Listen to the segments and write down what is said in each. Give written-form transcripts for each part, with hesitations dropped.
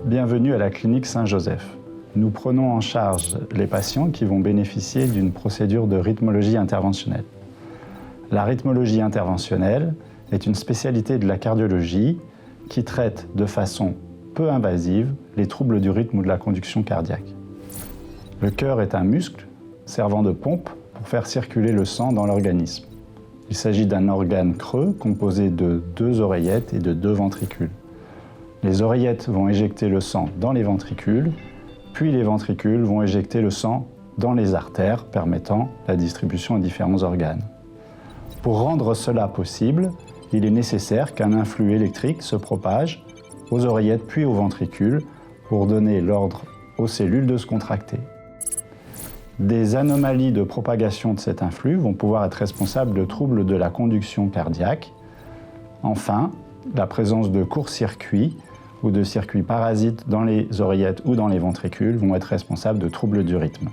Bienvenue à la clinique Saint-Joseph. Nous prenons en charge les patients qui vont bénéficier d'une procédure de rythmologie interventionnelle. La rythmologie interventionnelle est une spécialité de la cardiologie qui traite de façon peu invasive les troubles du rythme ou de la conduction cardiaque. Le cœur est un muscle servant de pompe pour faire circuler le sang dans l'organisme. Il s'agit d'un organe creux composé de 2 oreillettes et de 2 ventricules. Les oreillettes vont éjecter le sang dans les ventricules, puis les ventricules vont éjecter le sang dans les artères, permettant la distribution à différents organes. Pour rendre cela possible, il est nécessaire qu'un influx électrique se propage aux oreillettes puis aux ventricules pour donner l'ordre aux cellules de se contracter. Des anomalies de propagation de cet influx vont pouvoir être responsables de troubles de la conduction cardiaque. Enfin, la présence de court-circuits ou de circuits parasites dans les oreillettes ou dans les ventricules vont être responsables de troubles du rythme.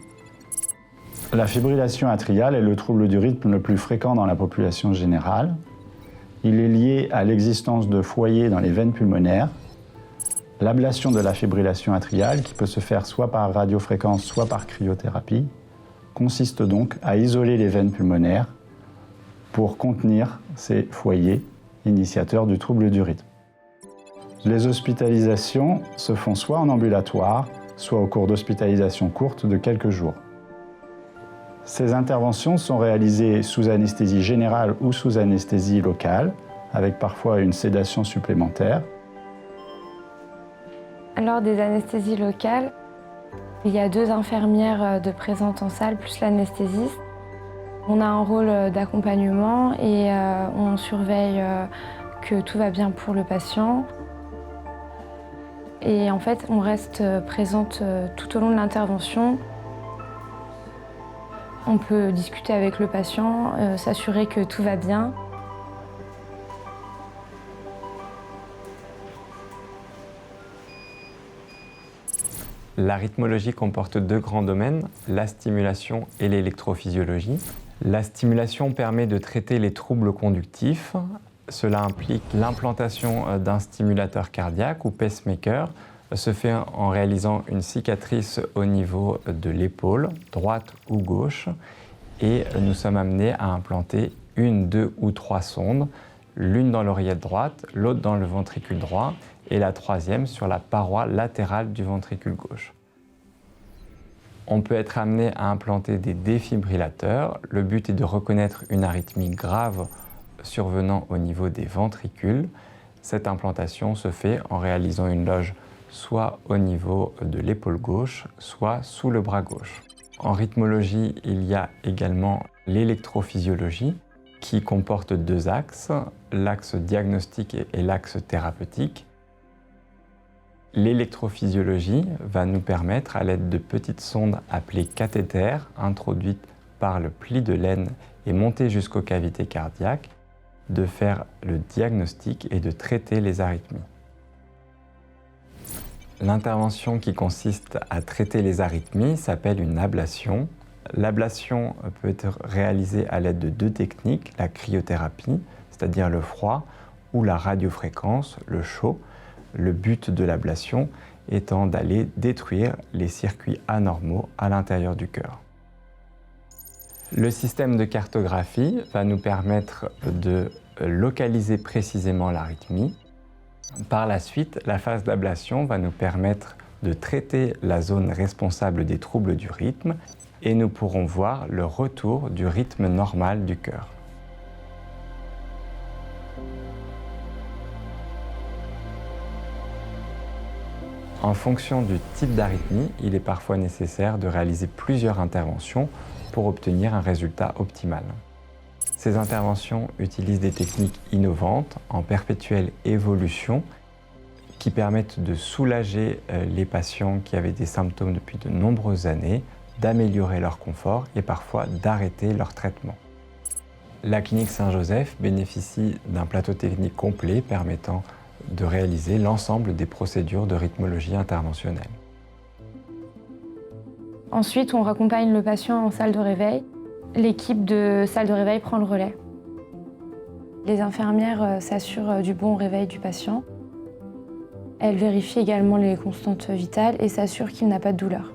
La fibrillation atriale est le trouble du rythme le plus fréquent dans la population générale. Il est lié à l'existence de foyers dans les veines pulmonaires. L'ablation de la fibrillation atriale, qui peut se faire soit par radiofréquence, soit par cryothérapie, consiste donc à isoler les veines pulmonaires pour contenir ces foyers initiateurs du trouble du rythme. Les hospitalisations se font soit en ambulatoire, soit au cours d'hospitalisations courtes de quelques jours. Ces interventions sont réalisées sous anesthésie générale ou sous anesthésie locale, avec parfois une sédation supplémentaire. Lors des anesthésies locales, il y a 2 infirmières de présentes en salle, plus l'anesthésiste. On a un rôle d'accompagnement et on surveille que tout va bien pour le patient. Et en fait, on reste présente tout au long de l'intervention. On peut discuter avec le patient, s'assurer que tout va bien. La rythmologie comporte 2 grands domaines, la stimulation et l'électrophysiologie. La stimulation permet de traiter les troubles conductifs. Cela implique l'implantation d'un stimulateur cardiaque ou pacemaker. Se fait en réalisant une cicatrice au niveau de l'épaule, droite ou gauche. Et nous sommes amenés à implanter 1, 2 ou 3 sondes, l'une dans l'oreillette droite, l'autre dans le ventricule droit, et la 3e sur la paroi latérale du ventricule gauche. On peut être amené à implanter des défibrillateurs. Le but est de reconnaître une arythmie grave survenant au niveau des ventricules. Cette implantation se fait en réalisant une loge soit au niveau de l'épaule gauche, soit sous le bras gauche. En rythmologie, il y a également l'électrophysiologie qui comporte 2 axes, l'axe diagnostique et l'axe thérapeutique. L'électrophysiologie va nous permettre, à l'aide de petites sondes appelées cathéters, introduites par le pli de l'aine et montées jusqu'aux cavités cardiaques, de faire le diagnostic et de traiter les arythmies. L'intervention qui consiste à traiter les arythmies s'appelle une ablation. L'ablation peut être réalisée à l'aide de 2 techniques, la cryothérapie, c'est-à-dire le froid, ou la radiofréquence, le chaud. Le but de l'ablation étant d'aller détruire les circuits anormaux à l'intérieur du cœur. Le système de cartographie va nous permettre de localiser précisément l'arythmie. Par la suite, la phase d'ablation va nous permettre de traiter la zone responsable des troubles du rythme et nous pourrons voir le retour du rythme normal du cœur. En fonction du type d'arythmie, il est parfois nécessaire de réaliser plusieurs interventions pour obtenir un résultat optimal. Ces interventions utilisent des techniques innovantes en perpétuelle évolution qui permettent de soulager les patients qui avaient des symptômes depuis de nombreuses années, d'améliorer leur confort et parfois d'arrêter leur traitement. La clinique Saint-Joseph bénéficie d'un plateau technique complet permettant de réaliser l'ensemble des procédures de rythmologie interventionnelle. Ensuite, on raccompagne le patient en salle de réveil. L'équipe de salle de réveil prend le relais. Les infirmières s'assurent du bon réveil du patient. Elle vérifie également les constantes vitales et s'assure qu'il n'a pas de douleur.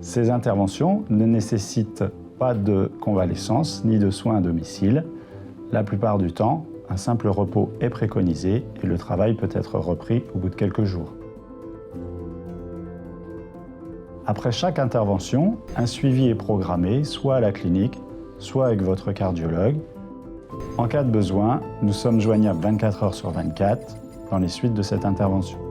Ces interventions ne nécessitent pas de convalescence ni de soins à domicile. La plupart du temps, un simple repos est préconisé et le travail peut être repris au bout de quelques jours. Après chaque intervention, un suivi est programmé, soit à la clinique, soit avec votre cardiologue. En cas de besoin, nous sommes joignables 24 heures sur 24 dans les suites de cette intervention.